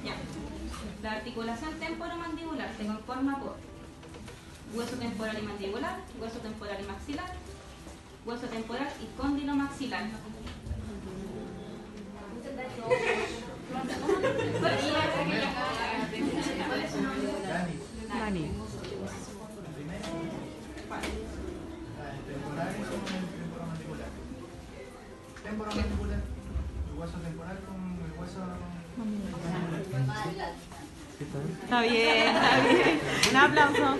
Ya. La articulación temporomandibular se conforma por hueso temporal y mandibular, hueso temporal y maxilar, hueso temporal y cóndilo maxilar. ¿Cuál es su nombre? Dani. Temporal es como el temporomandibular. Temporomandibular, el hueso temporal con el hueso mandibular. Está bien, está bien. Un aplauso.